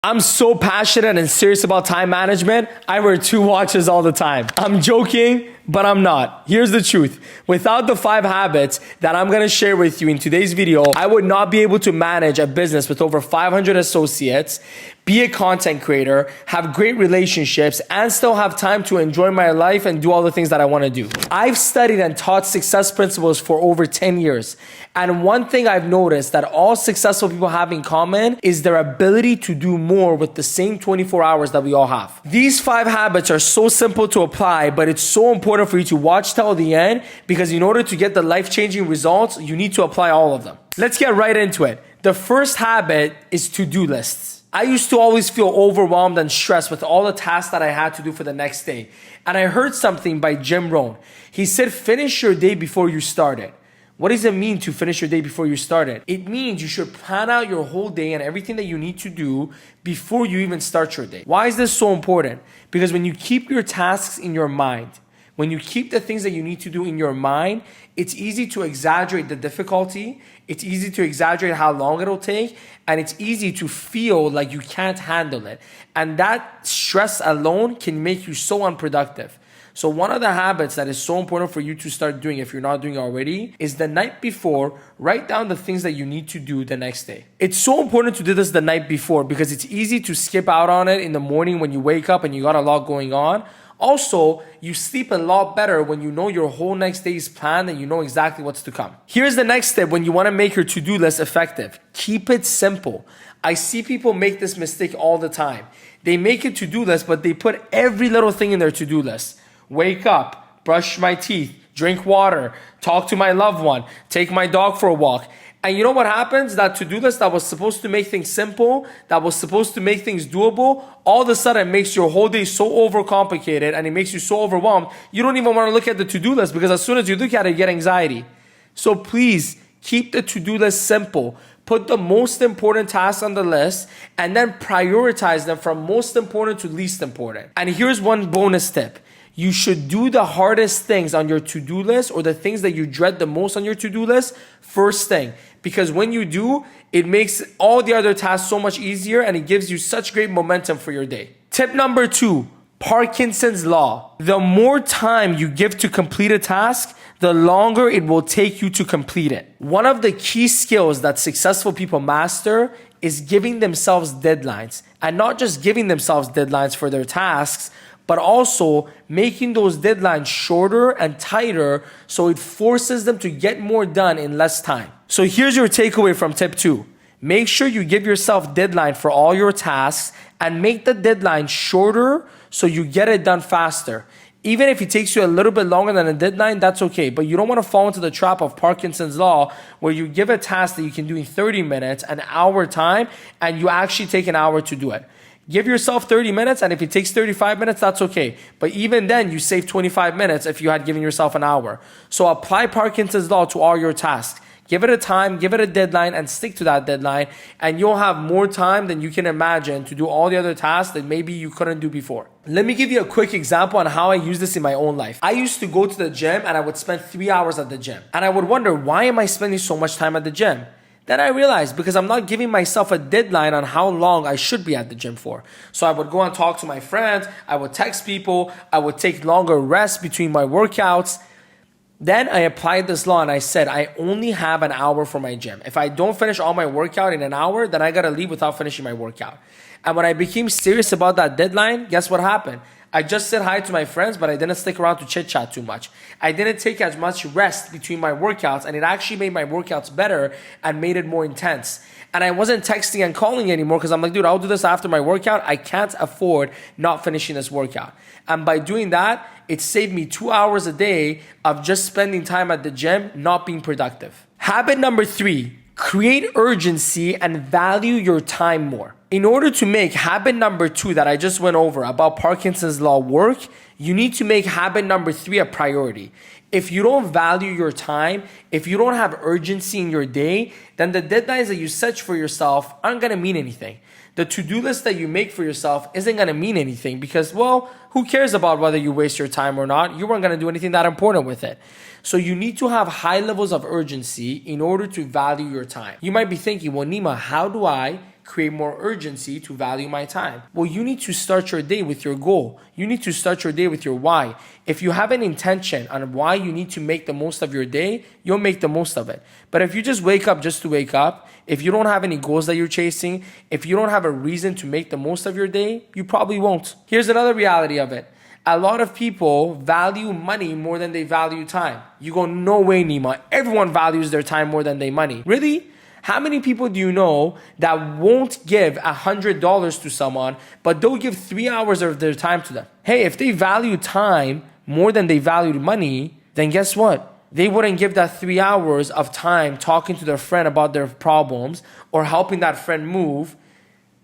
I'm so passionate and serious about time management, I wear 2 watches all the time. I'm joking, but I'm not. Here's the truth. Without the 5 habits that I'm gonna share with you in today's video, I would not be able to manage a business with over 500 associates, be a content creator, have great relationships, and still have time to enjoy my life and do all the things that I wanna do. I've studied and taught success principles for over 10 years. And one thing I've noticed that all successful people have in common is their ability to do more with the same 24 hours that we all have. These 5 habits are so simple to apply, but it's so important for you to watch till the end because in order to get the life-changing results, you need to apply all of them. Let's get right into it. The first habit is to-do lists. I used to always feel overwhelmed and stressed with all the tasks that I had to do for the next day. And I heard something by Jim Rohn. He said, finish your day before you start it. What does it mean to finish your day before you start it? It means you should plan out your whole day and everything that you need to do before you even start your day. Why is this so important? Because when you keep your tasks in your mind, when you keep the things that you need to do in your mind, it's easy to exaggerate the difficulty, it's easy to exaggerate how long it'll take, and it's easy to feel like you can't handle it. And that stress alone can make you so unproductive. So one of the habits that is so important for you to start doing if you're not doing it already is the night before, write down the things that you need to do the next day. It's so important to do this the night before because it's easy to skip out on it in the morning when you wake up and you got a lot going on. Also, you sleep a lot better when you know your whole next day is planned and you know exactly what's to come. Here's the next step when you want to make your to-do list effective. Keep it simple. I see people make this mistake all the time. They make a to-do list, but they put every little thing in their to-do list. Wake up, brush my teeth, drink water, talk to my loved one, take my dog for a walk. And you know what happens? That to-do list that was supposed to make things simple, that was supposed to make things doable, all of a sudden makes your whole day so overcomplicated and it makes you so overwhelmed, you don't even want to look at the to-do list because as soon as you look at it, you get anxiety. So please keep the to-do list simple. Put the most important tasks on the list and then prioritize them from most important to least important. And here's one bonus tip. You should do the hardest things on your to-do list or the things that you dread the most on your to-do list first thing. Because when you do, it makes all the other tasks so much easier and it gives you such great momentum for your day. Tip number 2, Parkinson's law. The more time you give to complete a task, the longer it will take you to complete it. One of the key skills that successful people master is giving themselves deadlines. And not just giving themselves deadlines for their tasks, but also making those deadlines shorter and tighter so it forces them to get more done in less time. So here's your takeaway from tip 2. Make sure you give yourself deadline for all your tasks and make the deadline shorter so you get it done faster. Even if it takes you a little bit longer than a deadline, that's okay. But you don't want to fall into the trap of Parkinson's law where you give a task that you can do in 30 minutes, an hour time, and you actually take an hour to do it. Give yourself 30 minutes, and if it takes 35 minutes, that's okay. But even then, you save 25 minutes if you had given yourself an hour. So apply Parkinson's law to all your tasks. Give it a time, give it a deadline, and stick to that deadline, and you'll have more time than you can imagine to do all the other tasks that maybe you couldn't do before. Let me give you a quick example on how I use this in my own life. I used to go to the gym, and I would spend 3 hours at the gym. And I would wonder, why am I spending so much time at the gym? Then I realized because I'm not giving myself a deadline on how long I should be at the gym for. So I would go and talk to my friends, I would text people, I would take longer rests between my workouts. Then I applied this law and I said, I only have an hour for my gym. If I don't finish all my workout in an hour, then I gotta leave without finishing my workout. And when I became serious about that deadline, guess what happened? I just said hi to my friends, but I didn't stick around to chit chat too much. I didn't take as much rest between my workouts, and it actually made my workouts better and made it more intense. And I wasn't texting and calling anymore because I'm like, dude, I'll do this after my workout. I can't afford not finishing this workout. And by doing that, it saved me 2 hours a day of just spending time at the gym, not being productive. Habit number 3, create urgency and value your time more. In order to make habit number 2 that I just went over about Parkinson's law work, you need to make habit number 3 a priority. If you don't value your time, if you don't have urgency in your day, then the deadlines that you set for yourself aren't going to mean anything. The to-do list that you make for yourself isn't going to mean anything because, well, who cares about whether you waste your time or not? You weren't going to do anything that important with it. So you need to have high levels of urgency in order to value your time. You might be thinking, well, Nima, how do I create more urgency to value my time? Well, you need to start your day with your goal. You need to start your day with your why. If you have an intention on why you need to make the most of your day, you'll make the most of it. But if you just wake up just to wake up, if you don't have any goals that you're chasing, if you don't have a reason to make the most of your day, you probably won't. Here's another reality of it. A lot of people value money more than they value time. You go, no way, Nima. Everyone values their time more than they money. Really? How many people do you know that won't give $100 to someone, but they'll give 3 hours of their time to them? Hey, if they value time more than they value money, then guess what? They wouldn't give that 3 hours of time talking to their friend about their problems or helping that friend move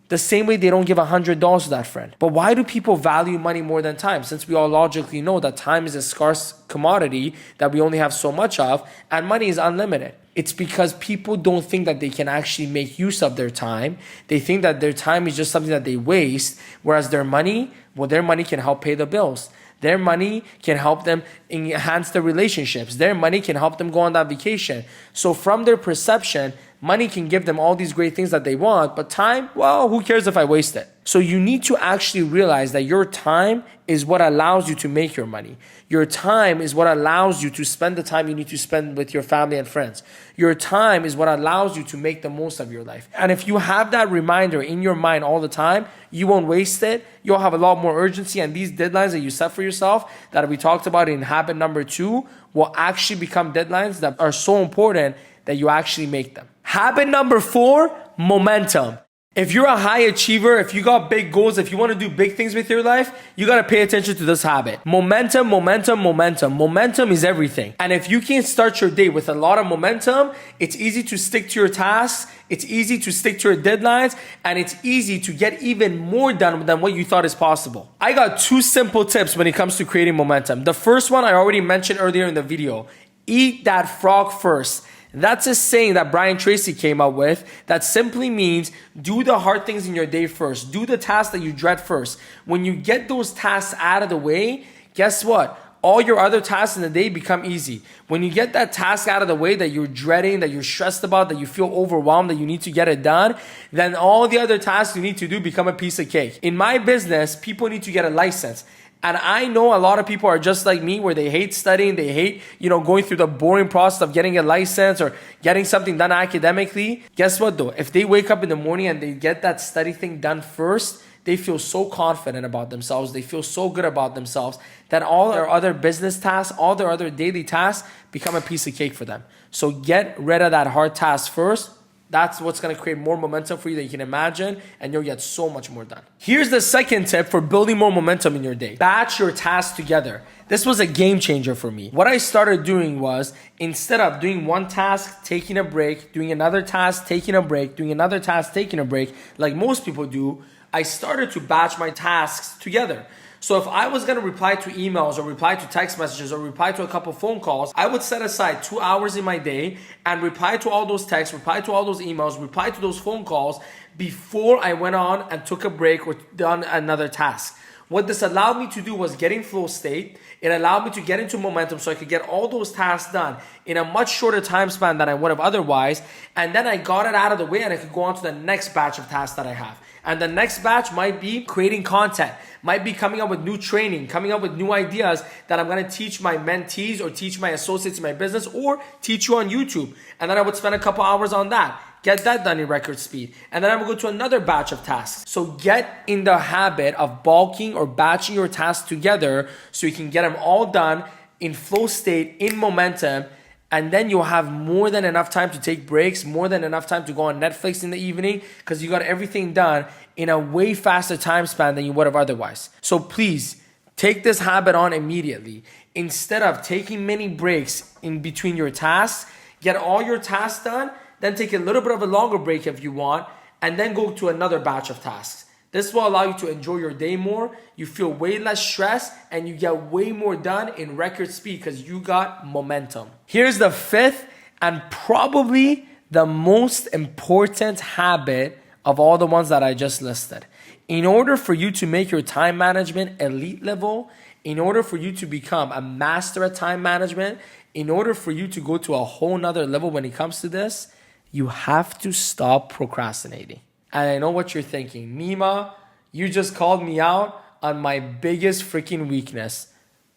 the same way they don't give $100 to that friend. But why do people value money more than time? Since we all logically know that time is a scarce commodity that we only have so much of, and money is unlimited. It's because people don't think that they can actually make use of their time. They think that their time is just something that they waste, whereas their money, well, their money can help pay the bills. Their money can help them enhance their relationships. Their money can help them go on that vacation. So from their perception, money can give them all these great things that they want, but time, well, who cares if I waste it? So you need to actually realize that your time is what allows you to make your money. Your time is what allows you to spend the time you need to spend with your family and friends. Your time is what allows you to make the most of your life. And if you have that reminder in your mind all the time, you won't waste it. You'll have a lot more urgency, and these deadlines that you set for yourself that we talked about in habit number 2 will actually become deadlines that are so important that you actually make them. Habit number 4, momentum. If you're a high achiever, if you got big goals, if you want to do big things with your life, you got to pay attention to this habit. Momentum, momentum, momentum. Momentum is everything. And if you can start your day with a lot of momentum, it's easy to stick to your tasks, it's easy to stick to your deadlines, and it's easy to get even more done than what you thought is possible. I got 2 simple tips when it comes to creating momentum. The first one I already mentioned earlier in the video. Eat that frog first. That's a saying that Brian Tracy came up with that simply means do the hard things in your day first. Do the tasks that you dread first. When you get those tasks out of the way, guess what? All your other tasks in the day become easy. When you get that task out of the way that you're dreading, that you're stressed about, that you feel overwhelmed, that you need to get it done, then all the other tasks you need to do become a piece of cake. In my business, people need to get a license. And I know a lot of people are just like me where they hate studying, they hate, going through the boring process of getting a license or getting something done academically. Guess what though? If they wake up in the morning and they get that study thing done first, they feel so confident about themselves. They feel so good about themselves that all their other business tasks, all their other daily tasks become a piece of cake for them. So get rid of that hard task first. That's what's going to create more momentum for you than you can imagine, and you'll get so much more done. Here's the second tip for building more momentum in your day. Batch your tasks together. This was a game changer for me. What I started doing was, instead of doing one task, taking a break, doing another task, taking a break, doing another task, taking a break, like most people do, I started to batch my tasks together. So if I was going to reply to emails or reply to text messages or reply to a couple phone calls, I would set aside 2 hours in my day and reply to all those texts, reply to all those emails, reply to those phone calls before I went on and took a break or done another task. What this allowed me to do was get in flow state. It allowed me to get into momentum so I could get all those tasks done in a much shorter time span than I would have otherwise. And then I got it out of the way and I could go on to the next batch of tasks that I have. And the next batch might be creating content, might be coming up with new training, coming up with new ideas that I'm going to teach my mentees or teach my associates in my business or teach you on YouTube. And then I would spend a couple hours on that. Get that done in record speed. And then I will go to another batch of tasks. So get in the habit of bulking or batching your tasks together so you can get them all done in flow state, in momentum. And then you'll have more than enough time to take breaks, more than enough time to go on Netflix in the evening because you got everything done in a way faster time span than you would have otherwise. So please take this habit on immediately. Instead of taking many breaks in between your tasks, get all your tasks done, then take a little bit of a longer break if you want, and then go to another batch of tasks. This will allow you to enjoy your day more. You feel way less stress and you get way more done in record speed because you got momentum. Here's the 5th and probably the most important habit of all the ones that I just listed. In order for you to make your time management elite level, in order for you to become a master at time management, in order for you to go to a whole nother level when it comes to this, you have to stop procrastinating. And I know what you're thinking. Nima, you just called me out on my biggest freaking weakness.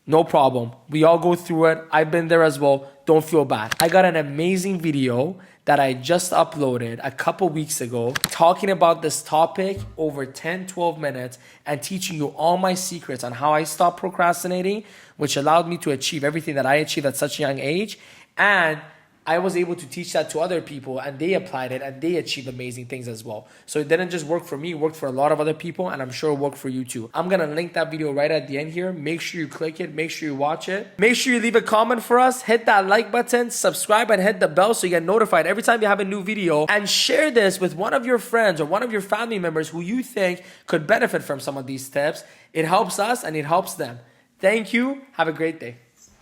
No problem. We all go through it. I've been there as well. Don't feel bad. I got an amazing video that I just uploaded a couple weeks ago talking about this topic over 10, 12 minutes and teaching you all my secrets on how I stopped procrastinating, which allowed me to achieve everything that I achieved at such a young age. And I was able to teach that to other people and they applied it and they achieved amazing things as well. So it didn't just work for me, it worked for a lot of other people, and I'm sure it worked for you too. I'm gonna link that video right at the end here. Make sure you click it, make sure you watch it. Make sure you leave a comment for us, hit that like button, subscribe and hit the bell so you get notified every time you have a new video, and share this with one of your friends or one of your family members who you think could benefit from some of these tips. It helps us and it helps them. Thank you. Have a great day.